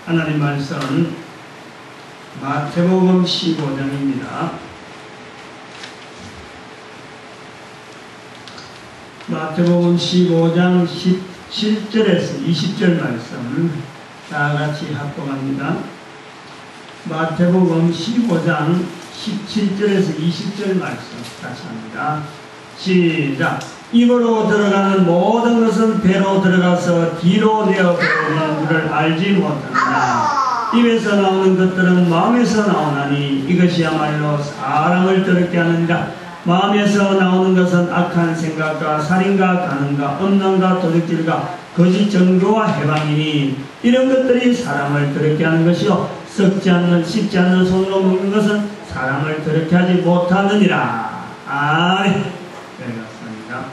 하나님 말씀 마태복음 15장입니다. 마태복음 15장 17절에서 20절 말씀 다같이 합독합니다. 마태복음 15장 17절에서 20절 말씀 다시 합니다. 시작. 입으로 들어가는 모든 것은 배로 들어가서 뒤로 내어버리는 줄을 알지 못하느냐. 입에서 나오는 것들은 마음에서 나오나니 이것이야말로 사람을 더럽게 하느니라. 마음에서 나오는 것은 악한 생각과 살인과 간음과 음란과 도둑질과 거짓 증거와 해방이니 이런 것들이 사람을 더럽게 하는 것이요 썩지 않는 씹지 않는 손으로 먹는 것은 사람을 더럽게 하지 못하느니라. 아멘. 그렇습니다.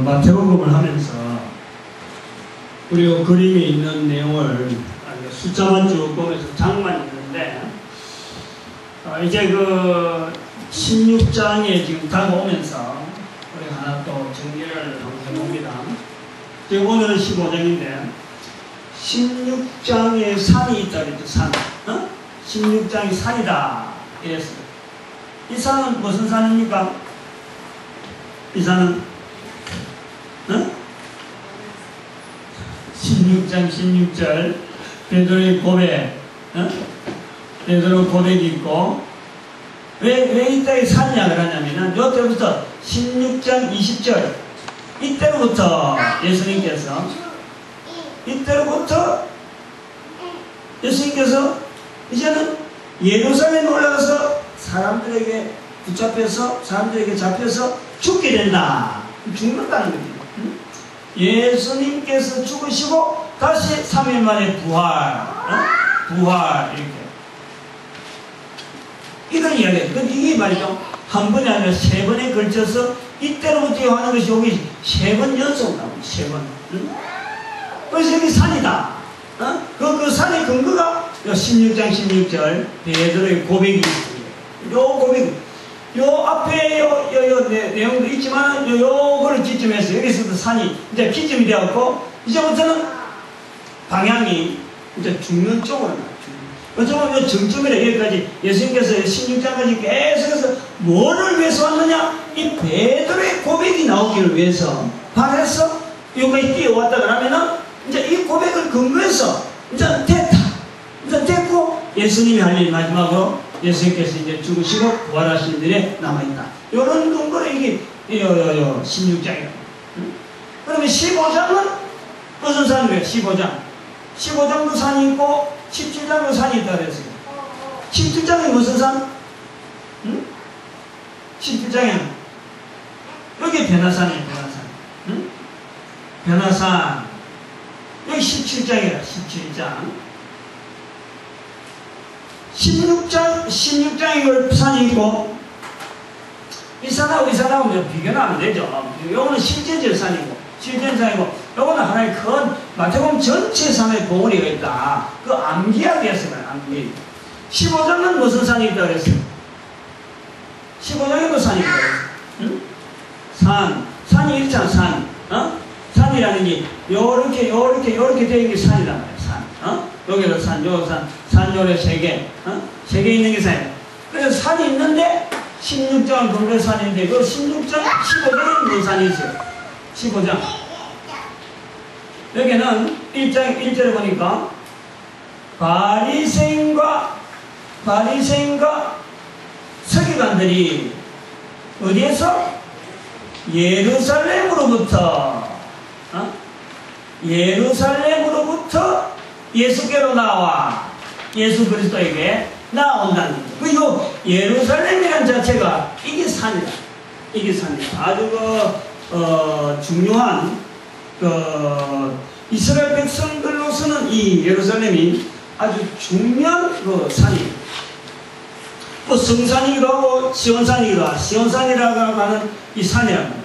마태복음을 하면서 우리 그림에 있는 내용을 숫자만 쭉 보면서 장만 있는데 이제 그 16장에 지금 다가오면서 우리 하나 또 정리를 해봅니다. 지금 오늘은 15장인데 16장에 산이 있다 그랬죠. 산. 16장이 산이다 이랬어요. 이 산은 무슨 산입니까? 이 산은 16장 16절 베드로의 고백, 베드로 고백이 있고 왜 이때 산이냐 그러냐면은 요때부터 16장 20절 이때로부터 예수님께서 이제는 예루살렘에 올라가서 사람들에게 붙잡혀서 사람들에게 잡혀서 죽게 된다. 죽는다는 거죠. 예수님께서 죽으시고 다시 3일 만에 부활 이렇게 이런 이야기예요. 이게 말이죠. 한 번이 아니라 세 번에 걸쳐서 이때로부터 하는 것이 여기 세 번 연속 나옵니다. 세 번. 그래서 여기 산이다. 그 산의 근거가 16장 16절 베드로의 고백이 있습니다. 요 고백. 요 앞에 요 내용도 있지만 요거를 기점해서 여기서부터 산이 이제 기점이 되었고 이제부터는 방향이 이제 죽는 쪽으로 나요. 어쩌면 요 정점이라 여기까지 예수님께서 16장까지 계속해서 뭐를 위해서 왔느냐? 이 베드로의 고백이 나오기를 위해서 바래서 여기까지 뛰어왔다 그러면은 이제 이 고백을 근거해서 이제 됐다. 이제 됐고 예수님이 할 일이 마지막으로 예수님께서 이제 죽으시고 부활하신 일에 남아있다. 이런 근거로 이게 16장이에요. 그러면 15장은 무슨 산이에요? 15장도 산이 있고 17장도 산이 있다 그랬어요. 17장이 무슨 산? 17장에는 여기 변화산이에요. 변화산. 여기 17장이에요. 17장. 16장이 산이 있고 이 산하고 이 산하고 비교는 안 되죠. 요거는 실제적 산이고 요거는 하나의 큰 마태복음 전체 산의 봉우리가 있다. 그 암기하기 했어요. 암기. 15장은 무슨 산이 있다고 그랬어요? 15장에도 산이 있다고 그랬어요. 산이 있잖아. 산이라는 게 요렇게 되어 있는 게 산이란 말이에요. 산. 여기도 산, 요 요래 세 개 있는 게 산이에요. 그래서 산이 있는데 16장은 근거 산인데 그 16장 15장에 무슨 산이 있어요? 15장. 여기는 1절에 보니까 바리새인과 서기관들이 어디에서? 예루살렘으로부터 예수께로 나와 예수 그리스도에게 나온다는 거죠. 그리고 예루살렘이라는 자체가 이게 산이다. 아주 중요한 이스라엘 백성들로서는 이 예루살렘이 아주 중요한 그 산이, 뭐 성산이기도 하고 시온산이기도 하고, 시온산이라고 하는 이 산이라고.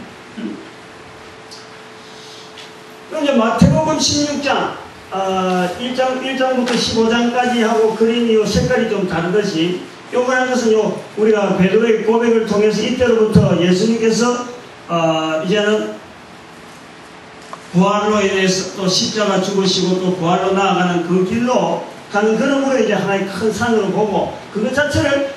이제 마태복음 16장 1장부터 15장까지 하고 그림이 요 색깔이 좀 다르듯이, 요거라는 것은 우리가 베드로의 고백을 통해서 이때로부터 예수님께서 이제는 부활로 인해서 또 십자가 죽으시고 또 부활로 나아가는 그 길로 가는 그런 이제 하나의 큰 산으로 보고, 그것 자체를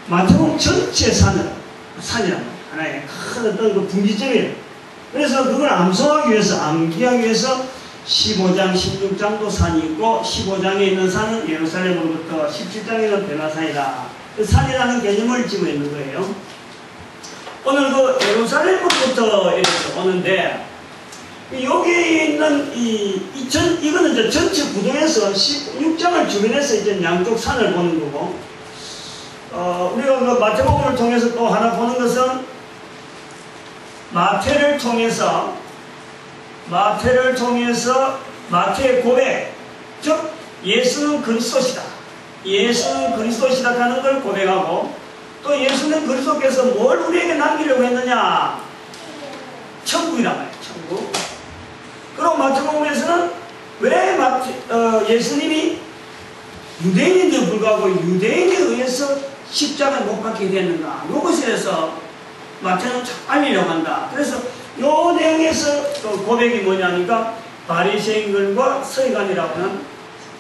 마태복음 전체 산이라는 하나의 큰 어떤 그 분기점이에요. 그래서 그걸 암송하기 위해서, 암기하기 위해서 15장, 16장도 산이 있고, 15장에 있는 산은 예루살렘으로부터 17장에는 베나산이다. 그 산이라는 개념을 지고 있는 거예요. 오늘 그 예루살렘으로부터 이렇게 오는데, 여기에 있는 이거는 이제 전체 구도에서 16장을 주변해서 이제 양쪽 산을 보는 거고, 우리가 그 마태복음을 통해서 또 하나 보는 것은 마태를 통해서 마태의 고백, 즉 예수는 그리스도시다, 예수는 그리스도시다 하는 걸 고백하고, 또 예수는 그리스도께서 뭘 우리에게 남기려고 했느냐, 천국이란 말이에요. 천국. 그리고 마태복음에서는 왜 예수님이 유대인인데도 불구하고 유대인에 의해서 십자가를 못 박히게 됐는가, 이것에 대해서 마태는 참 알리려고 한다. 그래서 이 내용에서 고백이 뭐냐니까, 바리새인들과 서기관이라고 하는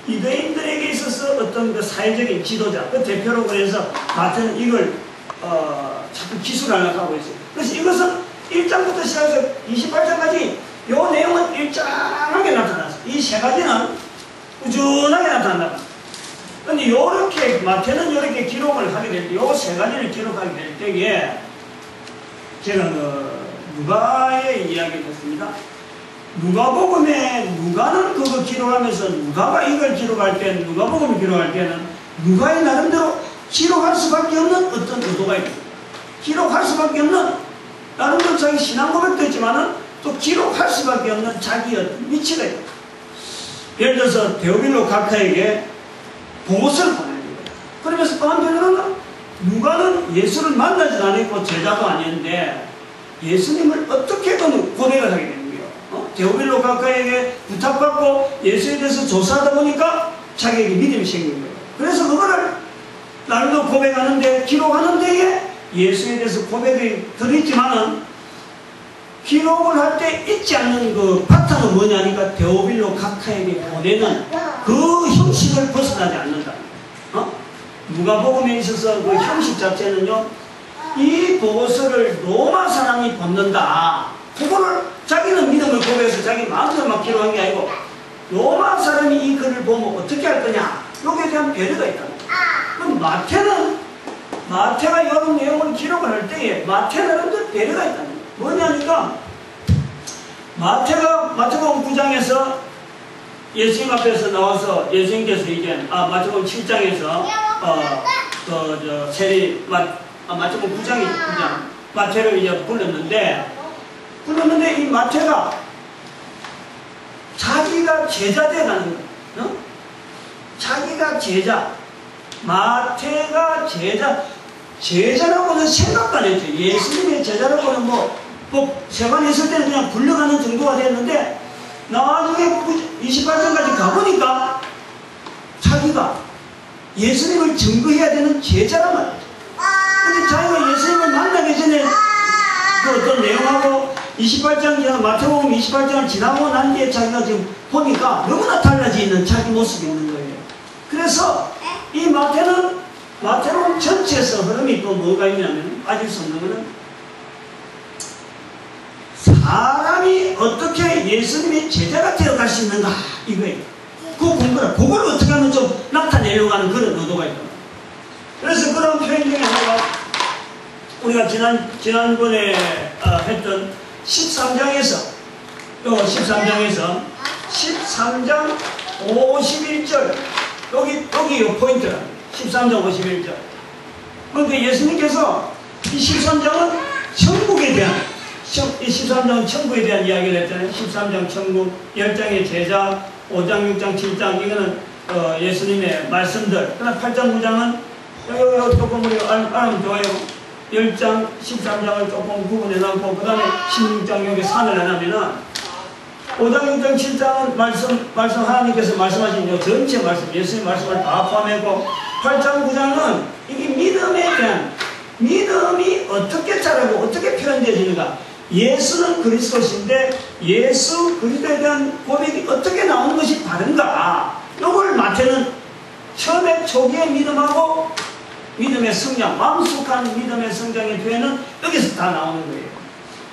유대인들에게 있어서 어떤 그 사회적인 지도자, 그 대표로 그래서 마태는 이걸 자꾸 기술하려고 하고 있어요. 그래서 이것은 1장부터 시작해서 28장까지 이 내용은 일정하게 나타났어요. 이 세 가지는 꾸준하게 나타난다. 그런데 요렇게 마태는 이렇게 기록을 하게 될 때, 요 세 가지를 기록하게 될 때에 제가 누가의 이야기를 했습니다. 누가복음에, 누가는 그거 기록하면서 누가가 이걸 기록할 때, 누가복음을 기록할 때는 누가의 나름대로 기록할 수밖에 없는 어떤 의도가 있습니다. 기록할 수밖에 없는, 나름대로 자기 신앙 고백도 있지만은 또 기록할 수밖에 없는 자기의 어떤 위치가 있다. 예를 들어서 데오빌로 각하에게 보고서를 보내는 거예요. 그러면서 또 한편으로는 누가는 예수를 만나지도 않았고 제자도 아니었는데 예수님을 어떻게든 고백을 하게 되는 거예요. 데오빌로 각하에게 부탁받고 예수에 대해서 조사하다 보니까 자기에게 믿음이 생긴 거예요. 그래서 그거를 나름대로 고백하는데, 기록하는 데에 예수에 대해서 고백이 들어있지만은 기록을 할 때 잊지 않는 그 바탕은 뭐냐니까 데오빌로 각하에게 보내는 그 형식을 벗어나지 않는다. 누가복음에 있어서 그 형식 자체는요, 이 보고서를 로마 사람이 본는다. 그거를 자기는 믿음을 고백해서 자기 마음대로 막 기록한 게 아니고 로마 사람이 이 글을 보면 어떻게 할 거냐, 여기에 대한 배려가 있다. 그럼 마태가 이런 내용을 기록을 할 때에 마태는 배려가 있다. 뭐냐니까 마태복음 9장에서 예수님 앞에서 나와서 예수님께서 이제 마태복음 7장에서 마태복음 9장이죠. 9장 마태를 이제 불렀는데 이 마태가 자기가 제자 돼가는 거예요. 자기가 제자, 마태가 제자라고는 생각도 안 했죠. 예수님의 제자라고는 세관에 있을 때는 그냥 불려가는 정도가 됐는데, 나중에 28장까지 가보니까 자기가 예수님을 증거해야 되는 제자란 말이죠. 근데 자기가 예수님을 만나기 전에 그 어떤 내용하고 28장, 마태복음 28장을 지나고 난 뒤에 자기가 지금 보니까 너무나 달라져 있는 자기 모습이 있는 거예요. 그래서 이 마태복음 전체에서 흐름이 또 뭐가 있냐면, 빠질 수 없는 것은 사람이 어떻게 예수님의 제자가 되어갈 수 있는가, 이거예요. 그 공부를, 그걸 어떻게 하면 좀 나타내려고 하는 그런 의도가 있다. 그래서 그런 표현 중에 하나가 우리가 지난번에 했던 13장에서 13장 51절, 여기 요 포인트라. 13장 51절. 그러니까 예수님께서 이 13장은 천국에 대한, 이 13장은 천국에 대한 이야기를 했잖아요. 13장 천국, 10장의 제자, 5장, 6장, 7장, 이거는 예수님의 말씀들. 그러나 8장, 9장은 조금 우리 알면 좋아요. 10장, 13장을 조금 구분해 놓고 그 다음에 16장 여기 산을 해놓으면은 5장, 6장, 7장은 말씀 하나님께서 말씀하신 요 전체 말씀, 예수님 말씀을 다 포함했고 8장, 9장은 이게 믿음에 대한 믿음이 어떻게 자라고 어떻게 표현되어지는가. 예수는 그리스도신데 예수 그리스도에 대한 고백이 어떻게 나오는 것이 다른가. 이걸 마태는 처음에 초기의 믿음하고 믿음의 성장, 완숙한 믿음의 성장의 교회는 여기서 다 나오는 거예요.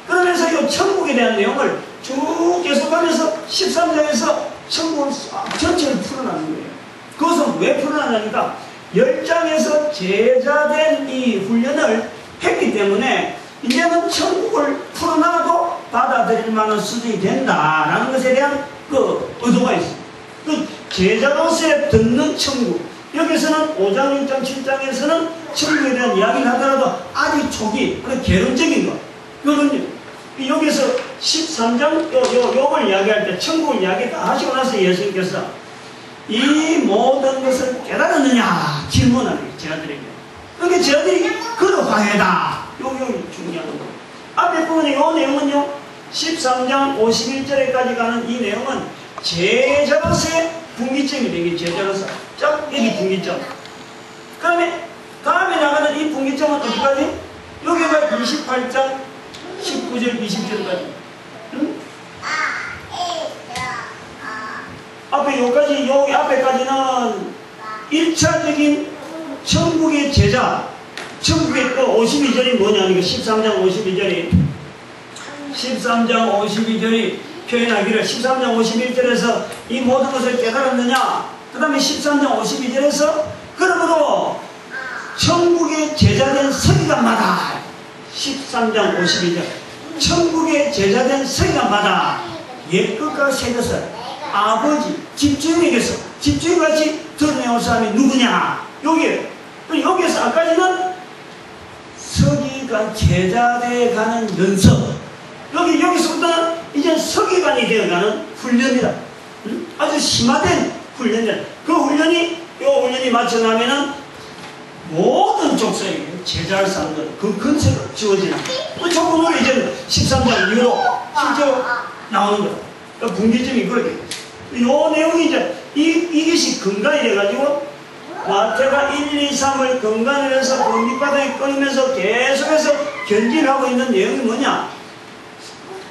그러면서 이 천국에 대한 내용을 쭉 계속하면서 13장에서 천국을 전체를 풀어나는 거예요. 그것은 왜 풀어나냐니까 10장에서 제자된 이 훈련을 했기 때문에 이제는 천국을 풀어놔도 받아들일 만한 수준이 된다라는 것에 대한 그 의도가 있습니다. 그 제자로서의 듣는 천국. 여기서는 5장, 6장, 7장에서는 천국에 대한 이야기를 하더라도 아주 초기, 개론적인 것. 요런요. 여기서 13장, 요걸 이야기할 때, 천국을 이야기 다 하시고 나서 예수님께서 이 모든 것을 깨달았느냐? 질문하는 거예요, 제자들에게. 그러니까 제자들이 그러하여다. 요게 중요한 거예요. 앞에 부분에 요 내용은요, 13장 51절에까지 가는 이 내용은 제자로서의 분기점이 되기, 제자로서. 쫙, 여기 분기점. 그 다음에 나가는 이 분기점은 어디까지? 여기가 28장 19절, 20절까지. 응? 여기 앞에까지는 1차적인 천국의 제자, 천국의 그 52절이 뭐냐니까 13장 52절이. 13장 52절이 표현하기를 13장 51절에서 이 모든 것을 깨달았느냐? 그 다음에 13장 52절에서 그러므로 천국의 제자된 서기관마다 13장 52절 천국의 제자된 서기관마다 옛것과 새것을 아버지 집주인에게서 집주인같이 드러내온 사람이 누구냐? 여기에서 아까지는 서기관 제자되어 가는 연습, 여기서부터는 이제 서기관이 되어가는 훈련이다. 아주 심화된 훈련이다. 그 훈련이 마쳐나면은 모든 족속에게 제자를 삼는 그 근세가 주어지는 그 조건으로 이제 13장 이후로 실제로 나오는 거다. 그 분기점이 그렇게 요 내용이 이제 이것이 근간이 돼가지고 마태가 1, 2, 3을 근간을 해서 그 밑바닥에 끊으면서 계속해서 견진하고 있는 내용이 뭐냐?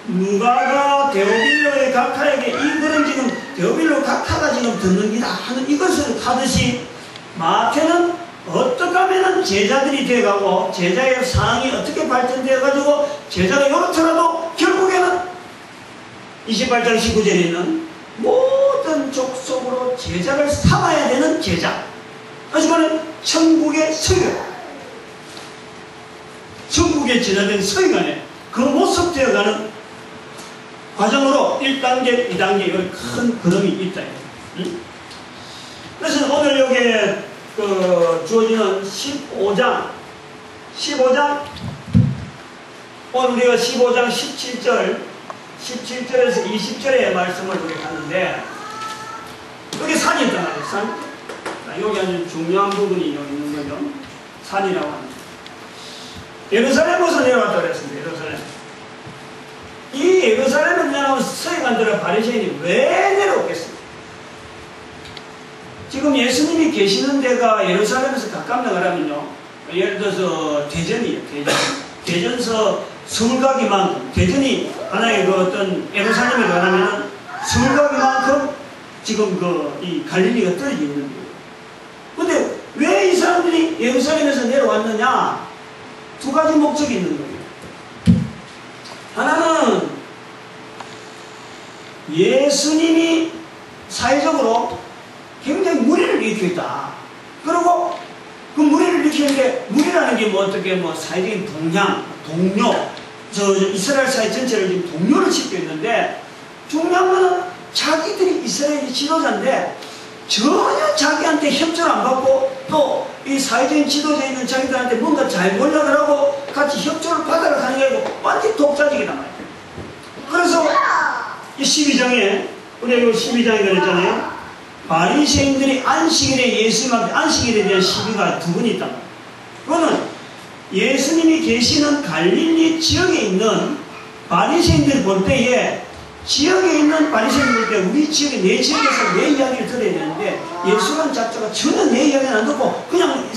누가가 데오빌로의 각하에게 이 글은 지금 데오빌로 각하가 지금 듣는 기다 하는 이것을 하듯이 마태는 어떻게 하면 제자들이 되어가고 제자의 상황이 어떻게 발전되어가지고 제자가 이렇더라도 결국에는 28장 19절에 있는 모든 족속으로 제자를 삼아야 되는 제자. 하지만 천국의 서기관, 천국의 제자된 서기관에 그 모습 되어가는 과정으로 1단계, 2단계 여기 큰 그림이 있다. 응? 그래서 오늘 여기에 주어지는 15장 오늘 우리가 15장 17절에서 20절의 말씀을 우리가 하는데 여기 산이 있단 말이에요. 산. 여기 아주 중요한 부분이 여기 있는 거죠. 산이라고 하는. 예루살렘에서 내려왔다고 그랬습니다. 예루살렘. 이 예루살렘을 내려온 서기관들의 바리새인이 왜 내려오겠습니까? 지금 예수님이 계시는 데가 예루살렘에서 가깝다 그러면요. 예를 들어서 대전이에요. 대전서 서울가기만큼, 대전이 하나의 그 어떤 예루살렘에 가려면 서울가기만큼 지금 이 갈릴리가 떨어져 있는 거예요. 근데 왜 이 사람들이 예루살렘에서 내려왔느냐? 두 가지 목적이 있는 거예요. 하나는 예수님이 사회적으로 굉장히 무리를 일으켰다. 그리고 그 무리를 일으키는데, 무리라는 게 뭐 어떻게 사회적인 동료, 이스라엘 사회 전체를 지금 동료를 짓고 있는데, 중요한 거는 자기들이 이스라엘 지도자인데, 전혀 자기한테 협조를 안 받고, 또 이 사회적인 지도자에 있는 자기들한테 뭔가 잘 보려고 하고, 같이 협조를 받으러 가는 게 아니고, 완전히 독자적이단 말이에요. 그래서 이 12장에, 우리가 이 12장에 그랬잖아요. 바리새인들이 안식일에 예수님한테 안식일에 대한 시비가 두 번 있다. 그거는 예수님이 계시는 갈릴리 지역에 있는 바리새인들 볼 때에 지역에 있는 바리새인들 볼 때 우리 지역에 내 지역에서 내 이야기를 들어야 되는데 예수라는 자체가 전혀 내 이야기는 안 듣고 그냥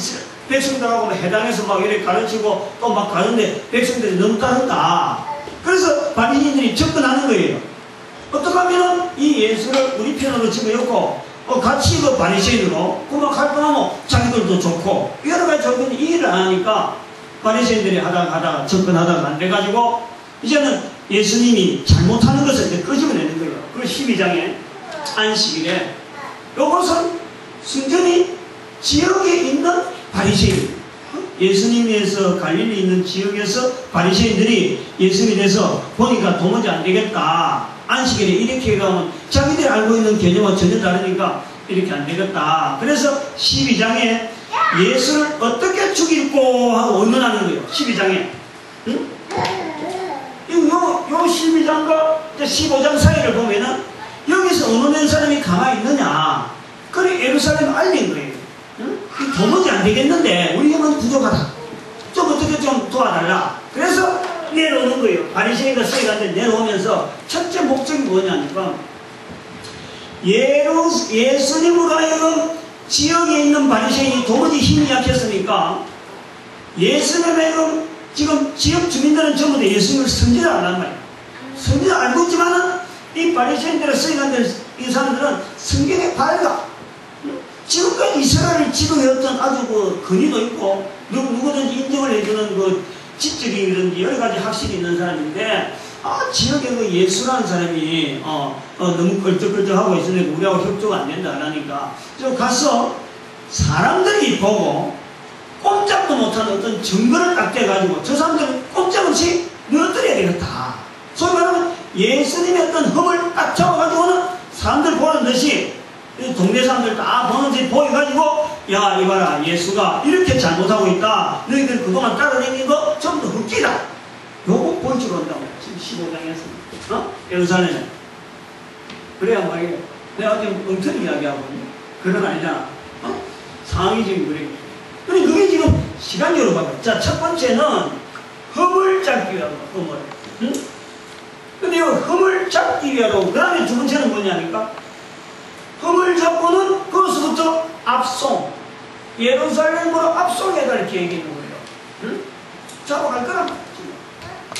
백성들하고 해당해서 막 이렇게 가르치고 또 막 가는데 백성들이 너무 따른다. 그래서 바리새인들이 접근하는 거예요. 어떻게 하면 이 예수를 우리 편으로 집어넣고 같이 그 바리새인으로 그만 활동하면 자기들도 좋고 여러 가지 조건이 일을 안 하니까 바리새인들이 하다가 접근하다가 안 돼가지고 이제는 예수님이 잘못하는 것을 이제 끄집어내는 거예요. 그 12장에 안식일에 이것은 순전히 지역에 있는 바리새인, 예수님에서 갈릴리 있는 지역에서 바리새인들이 예수님에 대해서 보니까 도무지 안 되겠다. 안식일에 이렇게 가면 자기들이 알고 있는 개념과 전혀 다르니까 이렇게 안 되겠다. 그래서 12장에 예수를 어떻게 죽일고 하고 의논하는 거예요. 12장에. 응? 요 12장과 15장 사이를 보면은 여기서 의논한 사람이 가만히 있느냐. 그래 예루살렘 알린 거예요. 응? 도무지 안 되겠는데 우리 힘은 부족하다. 좀 어떻게 좀 도와달라. 그래서 내려오는 거예요. 바리새인과 서기관들 내려오면서 첫째 목적이 뭐냐니까 예수님으로 하여금 지역에 있는 바리새인이 도무지 힘이 약했으니까 예수님에 지금 지역 주민들은 전부 다 예수님을 성지를 안 한 말이에요. 성지를 알고 있지만은 이 바리새인들과 서기관들 이 사람들은 성경에 밝아. 지금까지 이스라엘을 지도해왔던 아주 그 근위도 있고 누구든지 인정을 해주는 그 지적이든지 여러 가지 학식이 있는 사람인데 지역에 그 예수라는 사람이 너무 걸쩍걸쩍하고 있으니까 우리하고 협조가 안 된다 하니까 저 가서 사람들이 보고 꼼짝도 못하는 어떤 증거를 딱 대가지고 저 사람들은 꼼짝없이 무너뜨려야 되겠다. 소위 말하면 예수님의 어떤 흠을 딱 잡아가지고는 사람들 보는 듯이 동네 사람들 다 보는 듯이 보여가지고 야 이봐라 예수가 이렇게 잘못하고 있다. 너희들 그동안 따라다닌 거 전부 다 흑기다. 요거 보여주러 온다고 지금 15장에서 예루살렘에 그래야 말이에요. 내가 지금 엉터리 이야기하거든요. 그건 아니잖아. 상황이 지금 그래. 근데 그게 지금 시간적으로 봐봐요. 자, 첫 번째는 흠을 잡기 위하고 흠을. 응? 근데 이 흠을 잡기 위하고 그 다음에 두 번째는 뭐냐니까 흠을 잡고는 그것부터 압송 예루살렘으로 압송해갈 계획이 있는 거예요. 응? 잡아갈 거란 말이지.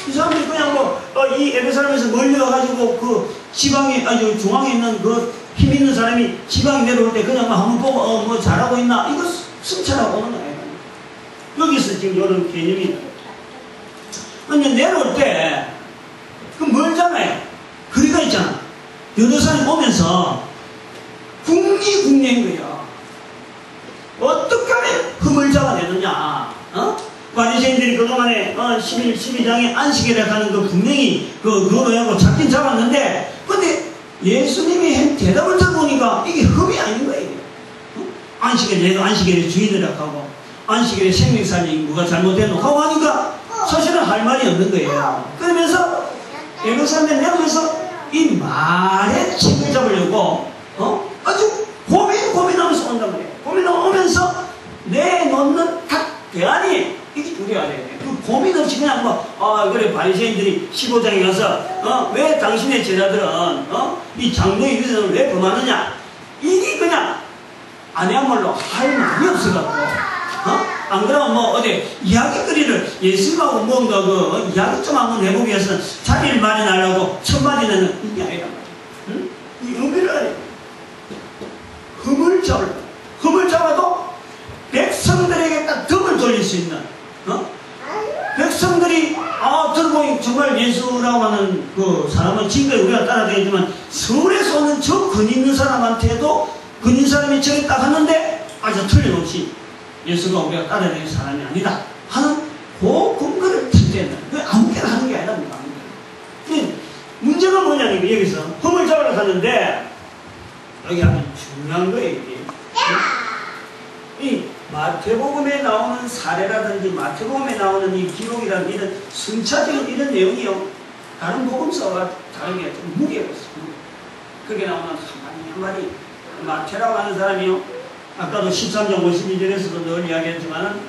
이 사람들이 그냥 이 예루살렘에서 멀리와가지고 그 지방에 아주 중앙에 있는 그 힘 있는 사람이 지방에 내려올 때 그냥 한번 보고 뭐 잘하고 있나 이거 승천하고 오는 거예요. 여기서 지금 이런 개념이 있는 거예요. 근데 내려올 때 그 멀잖아요. 거리가 있잖아. 예루살렘 오면서 국리국내인 거야. 어떻게 하면 흠을 잡아내느냐. 바리새인들이 그동안에 12장에 안식일에 가는 그 분명히 그거로 하고 잡긴 잡았는데 근데 예수님이 한 대답을 들어보니까 이게 흠이 아닌 거예요. 안식일에 내가 안식일에 주인이라고 하고 안식일에 생명살이 누가 잘못했노 하고 하니까 사실은 할 말이 없는 거예요. 그러면서 예루살렘에 내려오면서 이 말에 책을 잡으려고 아주 고민하면서 온단 말이에요. 고민하면서 내놓는 각 대안이 이게 우리가 돼요. 그 고민 없이 그냥 그래 바리새인들이 15장에 가서 왜 당신의 제자들은 이 장로의 유전을 왜 범하느냐 이게 그냥 아니야말로 할 말이 없어갖고 안 그러면 어디 이야기거리를 예수님하고 뭔가 이야기 좀 한번 해보기 위해서 자리를 마련하려고 첫 마디는 이게 아니란 말이야. 응? 이 의미를 알아요. 흠을 잡아도 백성들에게 딱 덤을 돌릴 수 있는 백성들이 들어보니 정말 예수라고 하는 그 사람은 지금까지 우리가 따라다니지만 서울에서 오는 저 근위 있는 사람한테도 근위 사람이 저기 딱 하는데 아주 틀림없이 예수가 우리가 따라다니는 사람이 아니다 하는 그 근거를 찾대는 그 아무개나 하는 게 아니랍니다. 문제가 뭐냐면 여기서 흠을 잡으러 가는데 여기 아주 중요한 거예요. 이게. 이 마태복음에 나오는 사례라든지 마태복음에 나오는 이 기록이라는 이런 순차적인 이런 내용이요 다른 복음서와 다르게 좀 무게가 있습니다. 그게 나오는 한마디 마태라고 하는 사람이요. 아까도 13장 52절에서도 늘 이야기했지만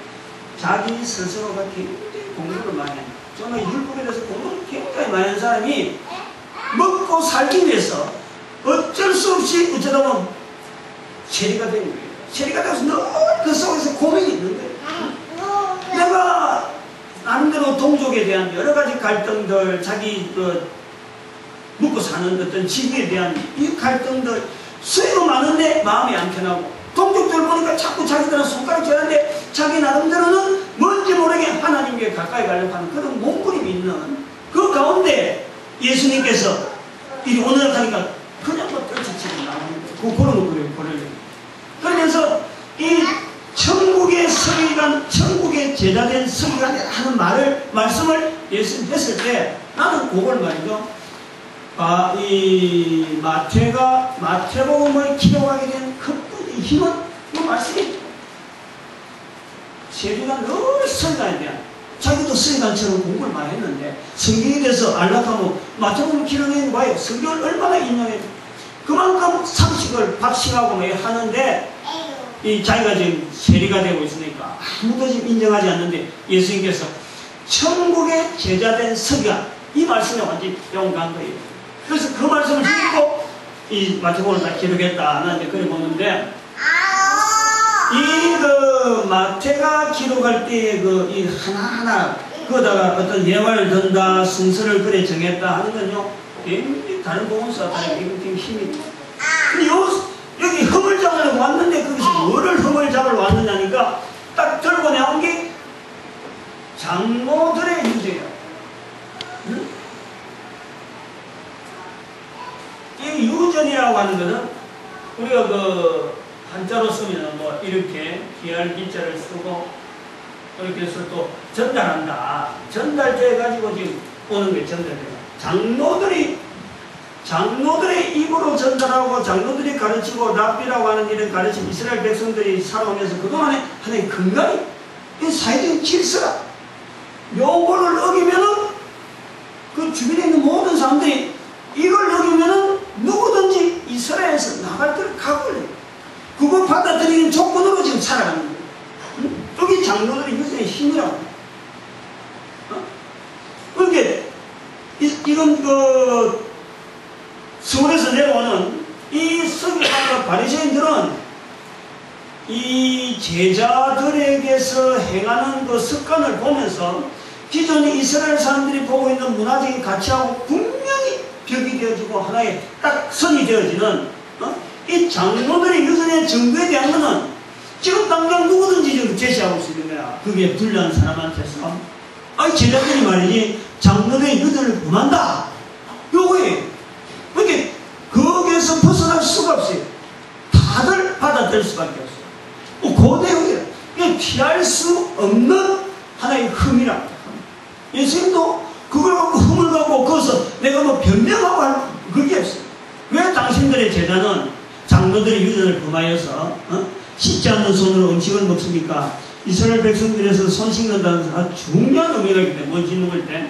자기 스스로가 굉장히 공부를 많이 해요. 정말 율법에 대해서 공부를 굉장히 많이 하는 사람이 먹고 살기 위해서 어쩔 수 없이 어쩌다 보면 체리가 되는 거예요. 체리가 돼서 늘 그 속에서 고민이 있는 거예요. 내가 나름대로 동족에 대한 여러 가지 갈등들, 자기 먹고 사는 어떤 직위에 대한 이 갈등들 수요가 많은데 마음이 안 편하고, 동족들 보니까 자꾸 자기들은 손가락 쥐는데 자기 나름대로는 뭔지 모르게 하나님께 가까이 가려고 하는 그런 몸부림이 있는 그 가운데 예수님께서 이 오늘 하니까 그냥 뭐 떨치치고 나오는 거예요. 그런 거 그래요. 그러면서 이 천국의 서기관, 천국의 제자된 서기관이 하는 말씀을 예수님 했을 때 나는 그걸 말이죠. 이 마태복음을 기록하게 된 큰 힘은 이 말씀이 세주가 늘 서기관에 대한, 자기도 서기관처럼 공부를 많이 했는데 성경에 대해서 알락하면 마태복음 기록해 봐요. 성경을 얼마나 인용해, 그만큼 상식을 박식하고 하는데 이 자기가 지금 세리가 되고 있으니까 아무도 지금 인정하지 않는데 예수님께서 천국의 제자된 서기관, 이 말씀에 완전히 용감한 거예요. 그래서 그 말씀을 듣고 이 마태복음을 다 기록했다. 나는 이제 그래 보는데, 이 마태가 기록할 때 이 하나하나 그거다가 어떤 예화를 든다, 순서를 그래 정했다 하는 건요, 굉장히 다른 복음서와 다르게 굉장히 힘이 있다. 근데 여기 흠을 잡으려고 왔는데 거기서 뭐를 흠을 잡으러 왔느냐니까 딱 들고 나온 게 장로들의 유죄야. 응? 이 유전이라고 하는 것은 우리가 한자로 쓰면 뭐 이렇게 기할 기자를 쓰고 이렇게 해서 또 전달한다. 전달돼 가지고 지금 오는 게 전달돼요. 장로들의 입으로 전달하고 장로들이 가르치고 랍비라고 하는 이런 가르침 이스라엘 백성들이 살아오면서 그동안에 하나의 근간이 이 사회적인 질서라. 요거를 어기면은 그 주변에 있는 모든 사람들이 이걸 어기면은 누구든지 이스라엘에서 나갈 때를 각오를 해요. 그걸 받아들이는 조건으로 지금 살아가는 거예요. 응? 여기 장로들이 유전의 힘이라고. 그러니까 이건 서울에서 내려오는 이 서기관과 바리새인들은 이 제자들에게서 행하는 그 습관을 보면서 기존의 이스라엘 사람들이 보고 있는 문화적인 가치하고 분명히 벽이 되어지고 하나의 딱 선이 되어지는 이 장로들의 유전의 정도에 대한 것은 지금 당장 누구든지 지금 제시하고 있는 거야. 그게 불리한 사람한테서 제자들이 말이지 장로들의 유전을 범한다. 요거에 그러니까 거기에서 벗어날 수가 없어요. 다들 받아들일 수밖에 없어요. 고대형이에요. 그냥 피할 수 없는 하나의 흠이라고. 예수님도 그걸 갖고 흠을 갖고 거기서 내가 뭐 변명하고 할 그게 없어요. 왜 당신들의 제자는 장로들의 유전을 범하여서 씻지 않는 손으로 음식을 먹습니까? 이스라엘 백성들에서 손 씻는다는 아주 중요한 의미가 있기 때문에 뭔지 먹을 때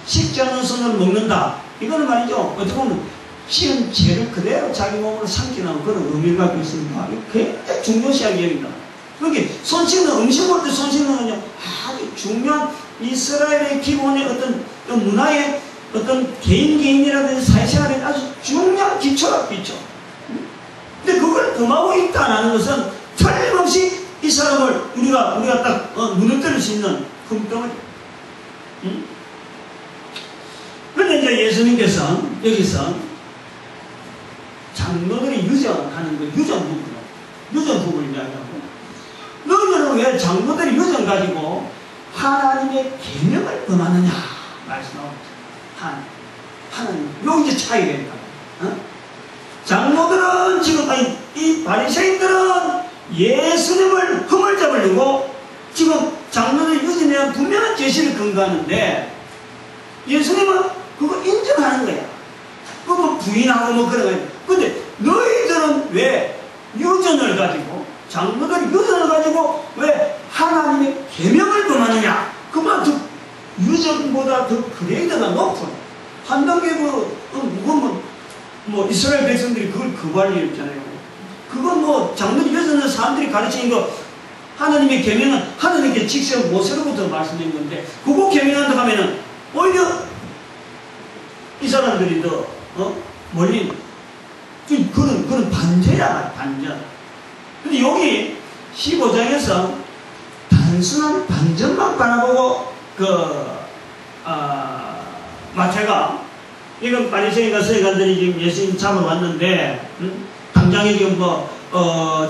씻지 않는 손으로 먹는다. 이거는 말이죠. 어떻게 보면 씻은 죄를 그대로 자기 몸으로 삼키는 그런 의미를 갖고 있습니다. 굉장히 중요시하게 여긴다. 그러니까 손 씻는, 음식 먹을 때 손 씻는 건요, 아주 중요한 이스라엘의 기본의 어떤 문화의 어떤 개인이라든지 사회생활의 아주 중요한 기초라, 기초. 근데 그걸 범하고 있다는 것은 틀림없이 이 사람을 우리가 딱 무너뜨릴 수 있는 흠덩어리. 그런데 이제 예수님께서 여기서 장로들이 유전하는 그 유전 부분을 이야기하고, 너희들은 왜 장로들이 유전 가지고 하나님의 계명을 범하느냐 말씀하고, 하나님 요 이제 차이가 있다. 장로들은 지금 이 바리새인들은 예수님을 흠을 잡으려고 지금 장로들의 유전에 대한 분명한 제시를 근거하는데, 예수님은 그거 인정하는 거야. 그거 부인하고 뭐 그런 거야. 근데 너희들은 왜 유전을 가지고, 장로들 유전을 가지고 왜 하나님의 계명을 범하느냐? 그만 유전보다 더 그레이드가 높은 한 단계 뭐 이스라엘 백성들이 그걸 거부할 일 없잖아요. 그건 뭐 장로님 여서는 사람들이 가르치는 거 하나님의 계명은 하나님께 직접 모세로부터 말씀드린 건데 그거 계명한다 하면은 오히려 이 사람들이 더 멀리 그런 반전이야 반전. 근데 여기 15장에서 단순한 반전만 바라보고 마태가 이건 바리새인과 서기관들이 지금 예수님 잡으러 왔는데 당장에 지금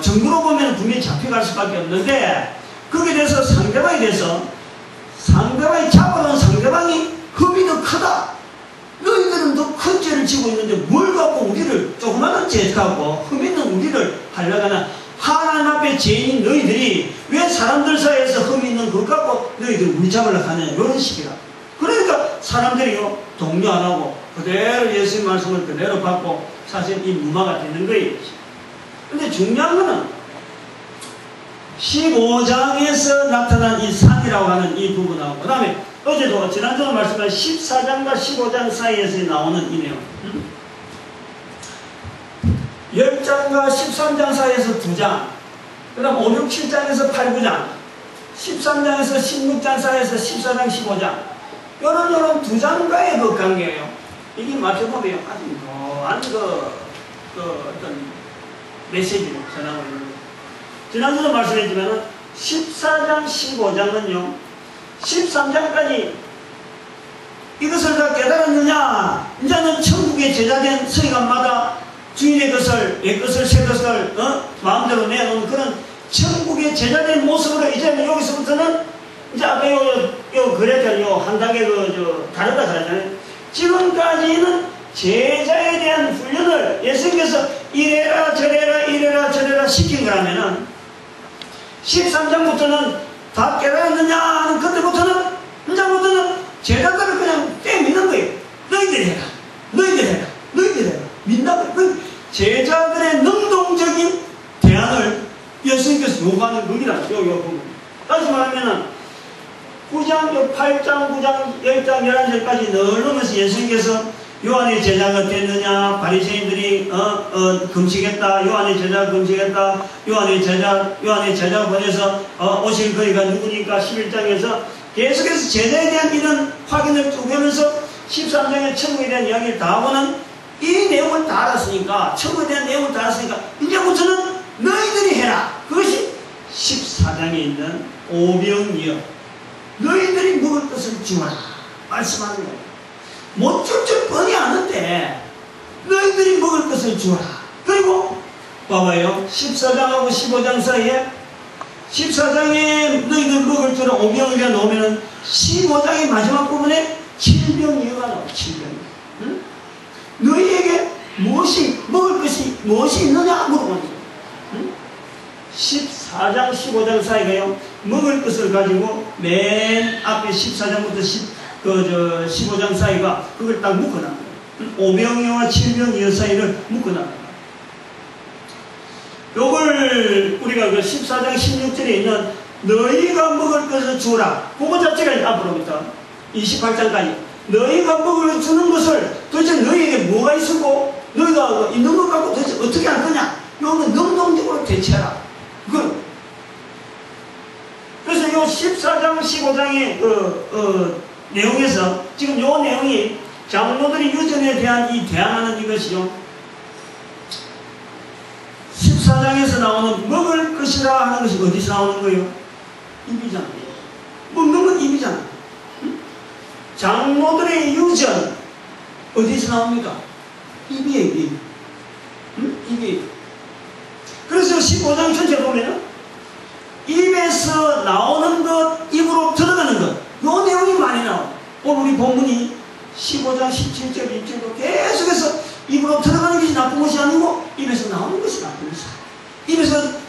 정부로 보면 분명히 잡혀갈 수밖에 없는데 거기에 대해서 상대방에 대해서 상대방이 잡아놓은 상대방이 흠이 더 크다. 너희들은 더 큰 죄를 지고 있는데 뭘 갖고 우리를 조그마한 죄 갖고 흠 있는 우리를 하려고 하나. 하나님 앞에 죄인인 너희들이 왜 사람들 사이에서 흠 있는 것 갖고 너희들 우리 잡으려고 하냐 이런 식이라. 그러니까 사람들이요 동료 안 하고 그대로 예수님 말씀을 그대로 받고 사실 이 무마가 되는 거예요. 근데 중요한 거는 15장에서 나타난 이 산이라고 하는 이 부분하고 그 다음에 어제도 지난주에 말씀한 14장과 15장 사이에서 나오는 이 내용 10장과 13장 사이에서 2장 그 다음 5, 6, 7장에서 8, 9장 13장에서 16장 사이에서 14장, 15장 이런 2장과의 그 관계예요. 이게 맞춰보면 아주 묘한 어떤 메시지를 전하고 있는 거예요. 지난주도 말씀했지만 14장, 15장은요 13장까지 이것을 다 깨달았느냐 이제는 천국의 제자된 서기관마다 주인의 것을 내 것을 새 것을 마음대로 내놓은 그런 천국의 제자된 모습으로 이제는 여기서부터는 이제 아까 요 그랬잖아요. 한 단계 다르다 그랬잖아요. 지금까지는 제자에 대한 훈련을 예수님께서 이래라 저래라 시킨 거라면은 13장부터는 다 깨달았느냐 하는 그때부터는 이제부터는 제자들을 그냥 떼미는 거예요. 너희들 해라 민다고 제자들의 능동적인 대안을 예수님께서 요구하는 거기라. 다시 말하면은 9장, 8장, 9장, 10장, 11장까지 늘으면서 예수님께서 요한의 제자가 됐느냐, 바리새인들이 금식했다, 요한의 제자가 금식했다, 요한의 제자 보내서 오실 거리가 누구니까 11장에서 계속해서 제자에 대한 이런 확인을 쭉 하면서 13장에 천국에 대한 이야기를 다 하고는 이 내용을 다 알았으니까 천국에 대한 내용을 다 알았으니까 이제부터는 너희들이 해라. 그것이 14장에 있는 오병이어 너희들이 먹을 것을 주어라 말씀하는 거예요. 못 줄 줄 뻔히 아는데 너희들이 먹을 것을 주어라. 그리고 봐봐요. 14장하고 15장 사이에 14장에 너희들 먹을 줄은 오병이어 놓으면 15장의 마지막 부분에 7병이어가 나와요. 7병이어. 응? 너희에게 먹을 것이 무엇이 있느냐 물어보는 거예요. 응? 14장 15장 사이가요 먹을 것을 가지고 맨 앞에 14장부터 15장 사이가 그걸 딱 묶어놨어요. 오병이어와 7병이어 사이를 묶어놨어요. 요걸 우리가 그 14장 16절에 있는 너희가 먹을 것을 주라 그거 자체가 앞으로부터 28장까지 너희가 먹을 주는 것을 도대체 너희에게 뭐가 있었고 너희가 있는 것 갖고 도대체 어떻게 할 거냐 이거는 능동적으로 대체하라. 그래서 이 14장 15장의 내용에서 지금 이 내용이 장로들이 유전에 대한 이 대항하는 이것이요 14장에서 나오는 먹을 것이라 하는 것이 어디서 나오는 거예요? 입이잖아요. 먹는 건 입이잖아요. 장로들의 유전 어디서 나옵니까? 입이에요. 입. 입이. 그래서 15장 전체 보면은 입에서 나오는 것, 입으로 들어가는 것, 요 내용이 많이 나와요. 오늘 우리 본문이 15장 17절, 20절로 계속해서 입으로 들어가는 것이 나쁜 것이 아니고 입에서 나오는 것이 나쁜 것이다.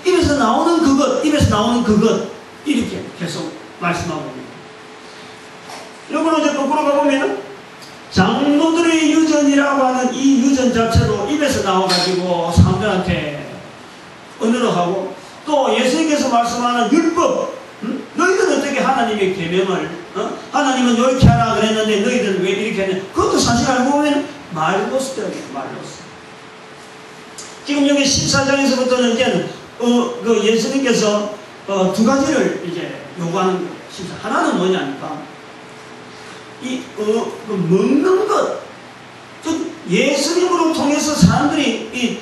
입에서 나오는 그것, 입에서 나오는 그것 이렇게 계속 말씀하고 있습니다. 이거는 이제 거꾸로 가보면 장로들의 유전이라고 하는 이 유전 자체로 입에서 나와가지고 사람들한테 언어로 하고 또 예수님께서 말씀하는 율법 너희들은 어떻게 하나님의 계명을 하나님은 이렇게 하라 그랬는데 너희들은 왜 이렇게 했냐 그것도 사실 알고 보면 말로스 때문에 말로스 지금 여기 14장에서부터는 이제 그 예수님께서 두 가지를 이제 요구하는 거예요. 하나는 뭐냐니까 그 먹는 것, 즉 예수님으로 통해서 사람들이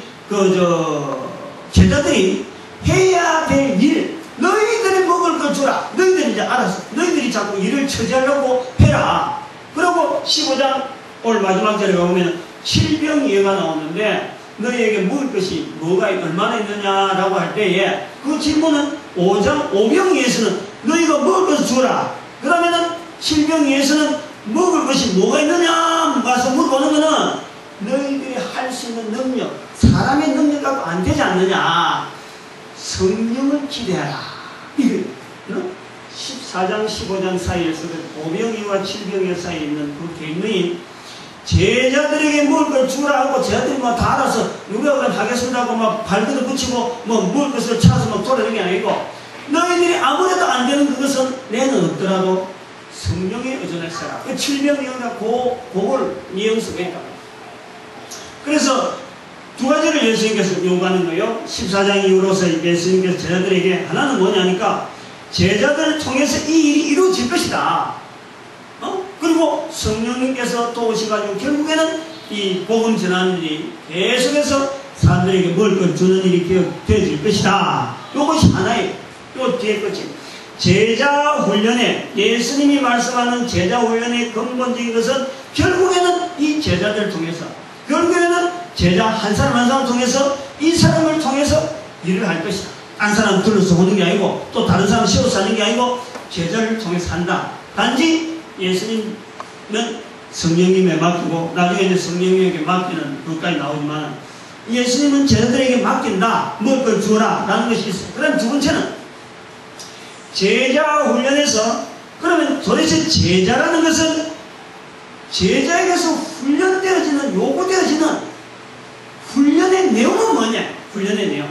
제자들이 해야 될 일, 너희들이 먹을 걸 주라. 너희들이 이제 알았어. 너희들이 자꾸 일을 처지하려고 해라. 그리고 15장 오늘 마지막 절에 가보면 칠병이해가 나오는데 너희에게 먹을 것이 뭐가 얼마나 있느냐라고 할 때에 그 질문은 5장 5병이에서는 너희가 먹을 것을 주라. 그러면은 7병이에서는 먹을 것이 뭐가 있느냐 가서 물어보는 거는 너희들이 할 수 있는 능력, 사람의 능력 갖고 안 되지 않느냐. 성령을 기대하라. 이게 14장 15장 사이에서 5병이와 7병이 사이에 있는 그 계명이 제자들에게 먹을 걸 주라 하고 제자들이 뭐 다 알아서 누가 하겠습니다 하고 막 발들을 붙이고 뭐 먹을 것을 찾아서 막 돌아다니는 게 아니고 너희들이 아무래도 안 되는 그것은 내는 없더라도 성령에 의존했어라. 그 7병이나 그걸 이용수가 있다. 그래서 두 가지를 예수님께서 요구하는 거예요. 14장 이후로서 예수님께서 제자들에게 하나는 뭐냐니까 제자들을 통해서 이 일이 이루어질 것이다. 그리고 성령님께서 또 오셔가지고 결국에는 이 복음 전하는 일이 계속해서 사람들에게 먹을 걸 주는 일이 되어질 것이다. 이것이 하나예요. 요 뒤에 것이 제자 훈련에 예수님이 말씀하는 제자 훈련의 근본적인 것은 결국에는 이 제자들을 통해서 결국에는 제자 한 사람 한 사람을 통해서 이 사람을 통해서 일을 할 것이다. 한 사람 둘러서 오는 게 아니고 또 다른 사람 씌워서 하는 게 아니고 제자를 통해서 한다. 단지 예수님은 성령님에 맡기고 나중에 이제 성령님에게 맡기는 것까지 나오지만 예수님은 제자들에게 맡긴다. 먹을 걸 주어라 라는 것이 있어요. 그럼 두 번째는 제자 훈련에서 그러면 도대체 제자라는 것은 제자에게서 훈련되어지는 요구되어지는 훈련의 내용은 뭐냐? 훈련의 내용.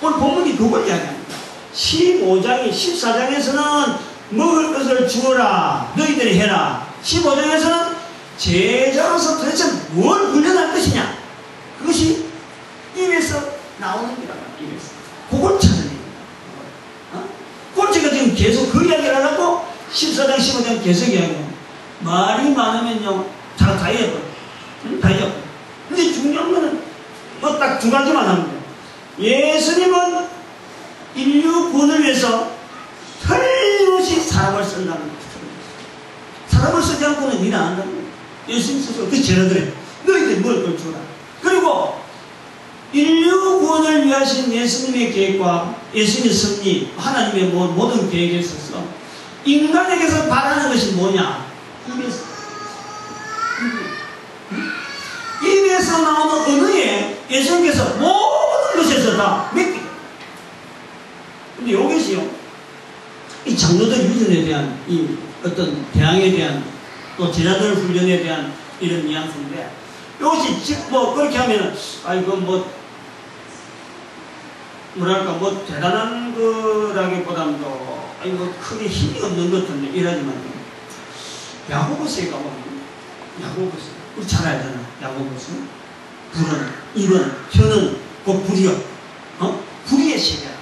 오늘 본문이 그걸 이야기합니다. 15장이 14장에서는 먹을 것을 주어라. 너희들이 해라. 15장에서는 제자로서 도대체 뭘 훈련할 것이냐? 그것이 입에서 나오는 거란 말이야. 입에서. 그걸 찾아냅니다. 그걸 제가 지금 계속 그 이야기를 하려고 14장, 15장 계속 이야기해요. 말이 많으면요, 다 잊어버려. 다 잊어버려. 근데 중요한 거는 뭐 딱 두 가지만 합니다. 예수님은 인류 구원을 위해서 틀림없이 사람을 쓴다는 거예요. 사람을 쓰지 않고는 일 안 한다는 거예요. 예수님 스스로 그 제자들이 너희들이 먹을 걸 주라. 그리고 인류 구원을 위하신 예수님의 계획과 예수님의 섭리, 하나님의 모든 계획에 있어서 인간에게서 바라는 것이 뭐냐? 입에서 나오는 언어에 예수님께서 모든 것에서 다 맡기다. 근데 이것이요, 이 장로들 유전에 대한 이 어떤 대항에 대한 또 제자들 훈련에 대한 이런 뉘앙스인데 이것이 뭐 그렇게 하면은 아이고 뭐랄까 대단한 거라기보다는 또 아이고 크게 힘이 없는 것 같은데 이러지만 야고보서에 가보면 야고보서 우리 잘 알잖아. 야고보서 불은 입은 혀는 그 불이요. 불의의 세계야.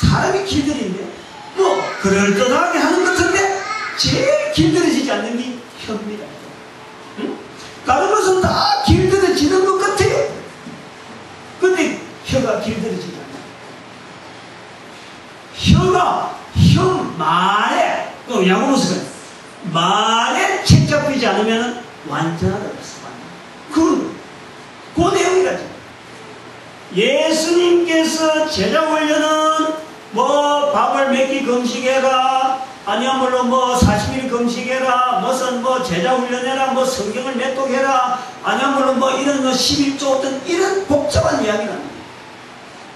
사람이 길들인데 뭐 그럴듯하게 하는 것 같은데 제일 길들여지지 않는 게 혀입니다. 응? 다른 것은 다 길들여지는 것 같아요. 근데 혀가 길들여지지 않아요. 혀 말에 야고보서가 말에 책 잡히지 않으면 완전하다 그랬어. 그 내용이라죠. 예수님께서 제자 훈련은 밥을 몇 끼 금식해라, 아니야말로 40일 금식해라, 무슨 제자 훈련해라, 성경을 몇 독 해라, 아니야말로 이런 11조 어떤 이런 복잡한 이야기는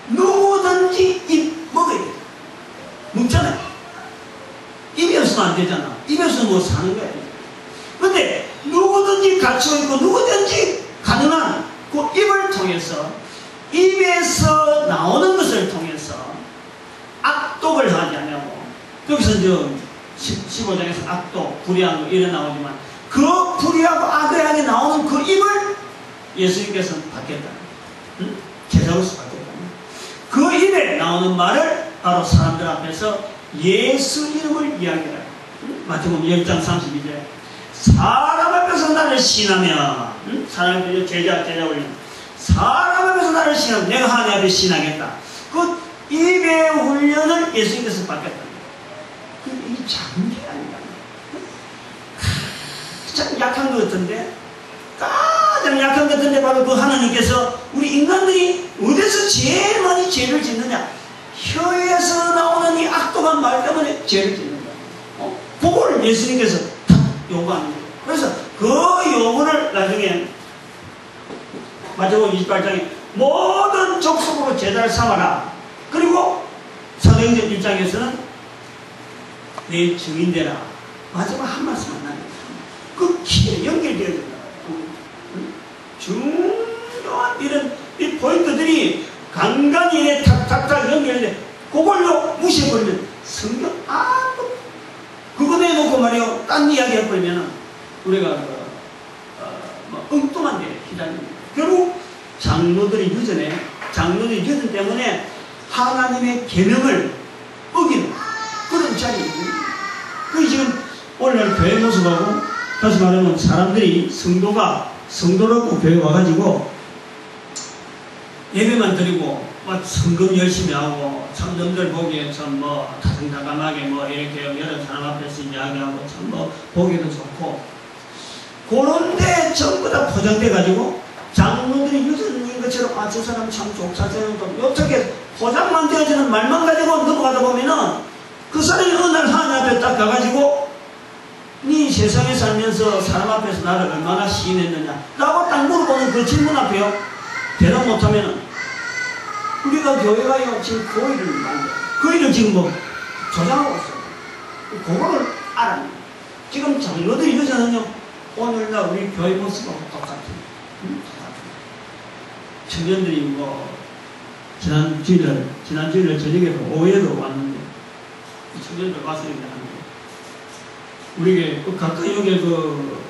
누구든지 입 먹어야 돼. 묻잖아요. 입이 없으면 안 되잖아. 입이 없으면 사는 거야. 근데 누구든지 갖추고 있고 누구든지 가능한 그 입을 통해서 입에서 나오는 것을 통해서 악독을 하지 않냐고. 여기서 이제 15장에서 악독, 불의한 거 이래 나오지만 그 불의하고 악의하게 나오는 그 입을 예수님께서 받겠다. 응? 제자로서 받겠다. 그 입에 나오는 말을 바로 사람들 앞에서 예수 이름을 이야기해요. 마태복음 10장 32절. 사람 앞에서 나를 신하면, 사람 앞에서 제자 올리는, 사람 앞에서 나를 신하면 내가 하나님 앞에 신하겠다. 그 입의 훈련을 예수님께서 받겠다. 이 작은 게 아닌가. 참 약한 것 같은데, 가장 약한 것 같은데 바로 그 하나님께서 우리 인간들이 어디서 제일 많이 죄를 짓느냐? 혀에서 나오는 이 악독한 말 때문에 죄를 짓는 거야. 그걸 예수님께서 다 요구하는 거예요. 그래서 그 요구를 나중에 마태복음 28장에 모든 족속으로 제자를 삼아라. 그리고 사도행전 1장에서는 내 증인되라. 마지막 한 말씀만 나는 그 키에 연결되어야 된다. 중요한 이런 이 포인트들이 간간히 이래 탁탁탁 연결돼. 그걸로 무시해버리면 성경 아무 그거 내놓고 말이요 딴 이야기 해버리면 우리가 엉뚱한 데 기다립니다. 결국 장로들이 유전해. 장로들이 유전 때문에 하나님의 계명을 어기는 그런 자리입니다. 그 지금 오늘날 교회 모습하고 다시 말하면 사람들이 성도라고 교회 와가지고 예배만 드리고 막 성금 열심히 하고 참 남들 보기에 참 뭐 다정다감하게 뭐 이렇게 여러 사람 앞에서 이야기하고 참 뭐 보기도 좋고 그런데 전부 다 포장돼 가지고 장로들이 유전인 것처럼 아 저 사람 참 좋다 저는 어떻게 포장만 되어지는 말만 가지고 넘어가다 보면은 그 사람이 어느 날 하나님 앞에 딱 가가지고 네 세상에 살면서 사람 앞에서 나를 얼마나 시인했느냐 라고 딱 물어보는 그 질문 앞에요 대답 못하면은 우리가 교회가요 지금 그 일을 만들어 그 일을 지금 뭐 조장하고 있어요. 그거를 알아요. 지금 장로들이 이러잖아요. 오늘날 우리 교회 모습하고 똑같아요. 청년들이 뭐 지난 주일날 저녁에도 오후에도 왔는데 청년들 와서 이렇게 하는데 우리 가까이 여기 그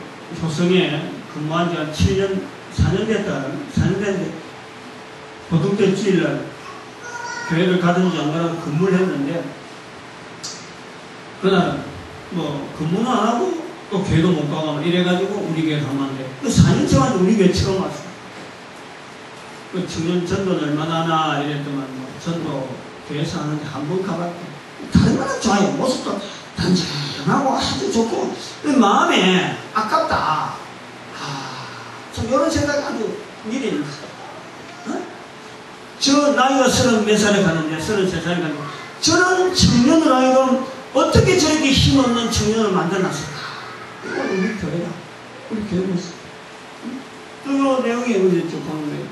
효성에 근무한 지 한 7년 4년 됐는데 보통 때 주일날 교회를 가든지 안 가든지 근무를 했는데 그날은 뭐 근무는 안 하고 또 교회도 못 가고 이래가지고 우리 교회 가면 돼. 4년 동안 우리 교회 처음 왔어. 그 청년 전도는 얼마나 하나 이랬더만 뭐 전도 교회에서 하는데 한 번 가봤대. 다른 거는 좋아요. 모습도 단정하고 아주 좋고 마음에 아깝다. 참 이런 생각이 아주 미리 있는 거야. 저 나이가 30몇 살에 가는데 33살에 가는데 저런 청년을 하여금 어떻게 저렇게 힘없는 청년을 만들어놨을까? 이건 우리 교회다. 우리 교회 모습. 그 내용이 우리 좀 보는 거예요.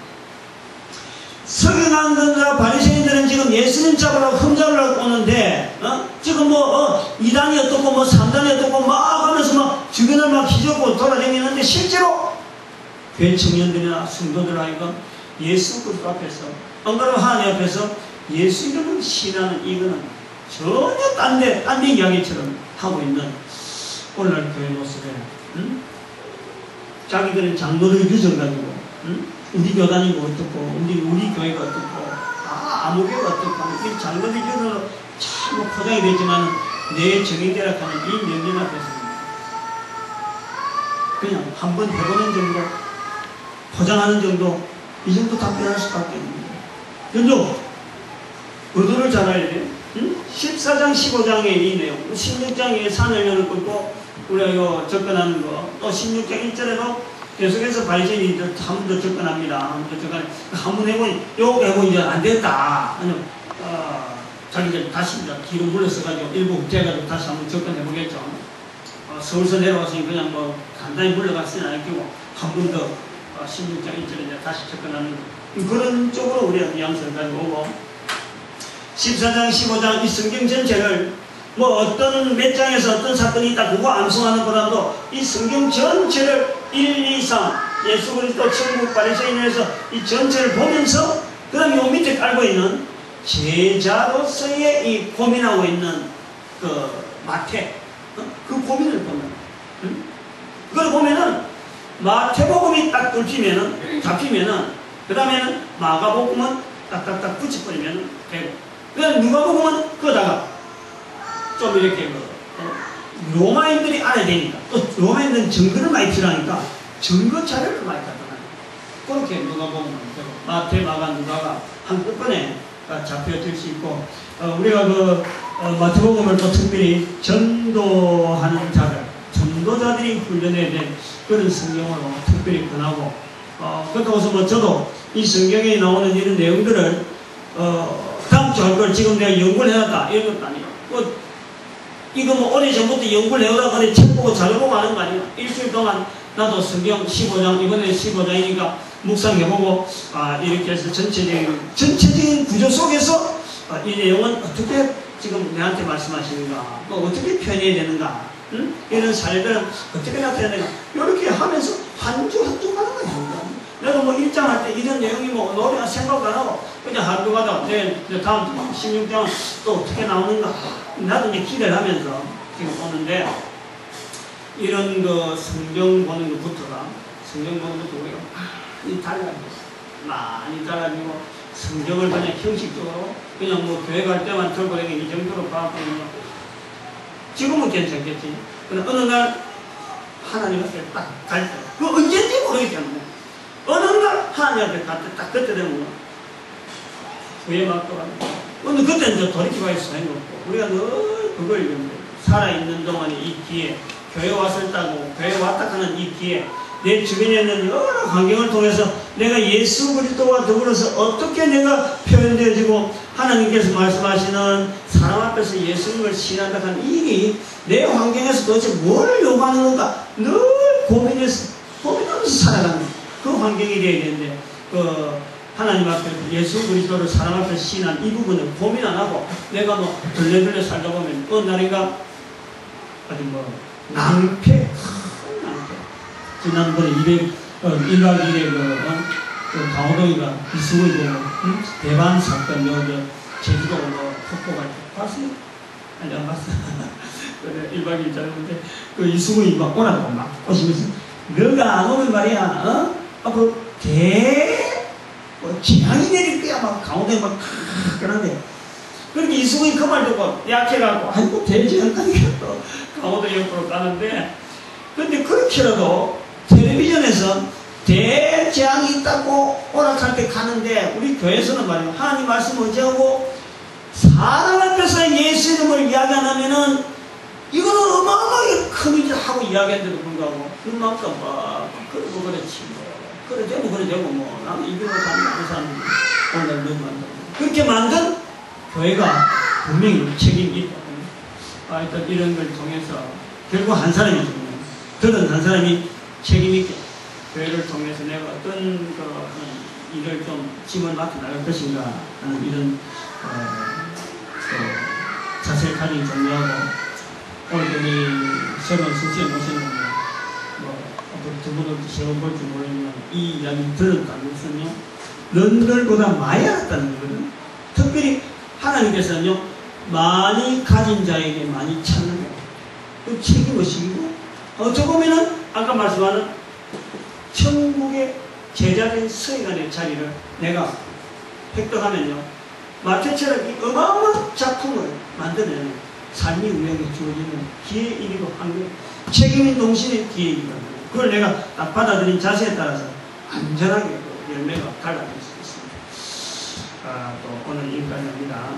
서기관들과 바리새인들은 지금 예수님 잡으려고 흠잡으려고 오는데 지금 뭐 2단이 어떻고 뭐 3단이 어떻고 막 하면서 막 주변을 막 휘젓고 돌아다니는데 실제로 교회 청년들이나 성도들 하여금 예수 그리스도 앞에서 안 그러면 하나님 앞에서 예수 이름을 신하는 이거는 전혀 딴 데 이야기처럼 하고 있는 오늘날 교회 모습에 자기들은 장로들이 규정가지고 우리 교단이고 어떻고 우리 교회가 어떻고 아무 교회가 어떻고 이 장로들이 규정으로 참 포장이 되지만 내 정의대라 하는 이 명령 앞에서 그냥 한번 해보는 정도 포장하는 정도 이 정도 답변할 수밖에 없는 거예요. 연종 의도를 잘 알아야 돼요. 14장 15장의 이 내용 16장에 산을 여는 것도 우리가 이거 접근하는 거 또 16장 1절에도 계속해서 바리새인이 한 번 더 접근합니다. 한 번 해보니 요거 해보니 이제 안 됐다. 아니면 자기들 다시 이제 뒤로 물러서가지고 일부 흡제해가지고 다시 한번 접근해보겠죠. 서울서 내려왔으니 그냥 뭐 간단히 물러갔으니 않겠고 한 번 더 16장 1절에 이제 다시 접근하는 그런 쪽으로 우리가 뉘앙스를 가지고 오고 14장 15장 이 성경 전체를 뭐 어떤 몇 장에서 어떤 사건이 있다 그거 암송하는 보다도 이 성경 전체를 1, 2, 3 예수 그리스도 천국 바리새인에서 이 전체를 보면서 그 다음에 요 밑에 깔고 있는 제자로서의 이 고민하고 있는 그 마태 그 고민을 보면 그걸 보면은 마태복음이 딱 잡히면은, 그 다음에는 마가복음은 딱딱딱 붙여버리면 되고, 그 다음에 누가복음은 거다가 좀 이렇게 로마인들이 알아야 되니까, 또 로마인들은 증거를 많이 필요하니까 증거 자료를 많이 갖다 놔요. 그렇게 누가복음은 되고, 마태, 마가, 누가가 한꺼번에 잡혀질 수 있고, 우리가 마태복음을 또 특별히 전도하는 자들, 전도자들이 훈련해야 될 그런 성경으로 특별히 권하고, 그렇다고 해서 뭐 저도 이 성경에 나오는 이런 내용들을 다음 주 할 걸 지금 내가 연구를 해놨다 이런 것도 아니에요. 이거 뭐 오래전부터 연구를 해오다 그래 책 보고 자료 보고 하는 거 아니에요. 일주일 동안 나도 성경 15장, 이번에 15장이니까 묵상해보고, 이렇게 해서 전체적인 구조 속에서 이 내용은 어떻게 지금 내한테 말씀하시는가, 또 어떻게 표현해야 되는가, 이런 사례들은 어떻게 나타내야 되는가, 이렇게 하면서 한 주 한 주 가는 거예요. 내가 뭐 일장할 때 이런 내용이 뭐 노래가 생각도 안 하고 그냥 한 주 가다가 내일 다음 주 16장은 또 어떻게 나오는가, 나도 이제 기대를 하면서 지금 오는데, 이런 성경 보는 것부터가, 성경 보는 것도 우리가 많이 달라지고, 성경을 그냥 형식적으로 그냥 뭐 교회 갈 때만 들고 다니는 이 정도로 봐보면 지금은 괜찮겠지. 그러나 어느 날 하나님 앞에 딱 갈 때, 그 언제인지 모르기 때문에 어느 날 하나님 앞에 갈 때 딱 그때 되면 후회 막고 합니다. 근데 그때는 저 돌이켜봐야 소용이 없고, 우리가 늘 그걸 읽는데, 살아있는 동안에 이 기회, 교회 왔을 때고 교회 왔다 하는 이 기회, 내 주변에 있는 여러 환경을 통해서 내가 예수 그리스도와 더불어서 어떻게 내가 표현되어지고, 하나님께서 말씀하시는 사람 앞에서 예수님을 신한다 하는 일이 내 환경에서 도대체 뭘 요구하는 건가 늘 고민하면서 살아가는 그 환경이 되어야 되는데, 하나님 앞에 예수 그리스도를 사람 앞에서 신한 이 부분을 고민 안 하고 내가 뭐 들레들레 살다 보면 어느 날인가 아주 뭐 낭패. 지난번에 1박 2일에 강호동이가 이승을 보고 대반 사건 제주도 폭포 갈 때 봤어요? 아니 안 봤어. 1박 2일 자는데 이승훈이 막 오라고 막 오시면서 너가 안 오면 말이야 앞으로 재앙이 내릴 거야 막 강호동이 막 그러는데, 그렇게 이승훈이 그 말 듣고 약해가지고 아이고 대재앙까지 또 강호동 옆으로 가는데, 근데 그렇게라도 텔레비전에서 대재앙이 있다고 오락할 때 가는데, 우리 교회에서는 말이야 하나님 말씀 언제 하고 사람 앞에서 예수 이름을 이야기 안 하면은 이거는 어마어마하게 큰 일을 하고 이야기한데도 불구하고 그만큼 막 그러고 그렇지 뭐 그래 되고 뭐 나는 이기고 다니는 사람들이 오늘 너무 많다. 그렇게 만든 교회가 분명히 책임이 있다. 일단 이런 걸 통해서 결국 한 사람이 들은 한 사람이 책임있게 교회를 통해서 내가 어떤 일을 좀 짐을 맡아 나갈 것인가 하는 이런 자세를 가지고 정리하고, 오늘 여기 새로운 수시에 모시는 앞으로 두 분은 세번 볼지 모르지만 이 이야기 들었다는 것은요, 런들보다 많이 알았다는 거거든. 특별히 하나님께서는요 많이 가진 자에게 많이 찾는 거예요. 그 책임을 지고, 어쩌고 보면은 아까 말씀하는 천국의 제자된 서기관의 자리를 내가 획득하면요, 마태처럼 이 어마어마한 작품을 만드는 삶이 우리에게 주어지는 기회이기도 합니다. 책임인 동시에 기회이기도 합니다. 그걸 내가 딱 받아들인 자세에 따라서 안전하게 열매가 달라질 수 있습니다. 또 오늘 여기까지 합니다.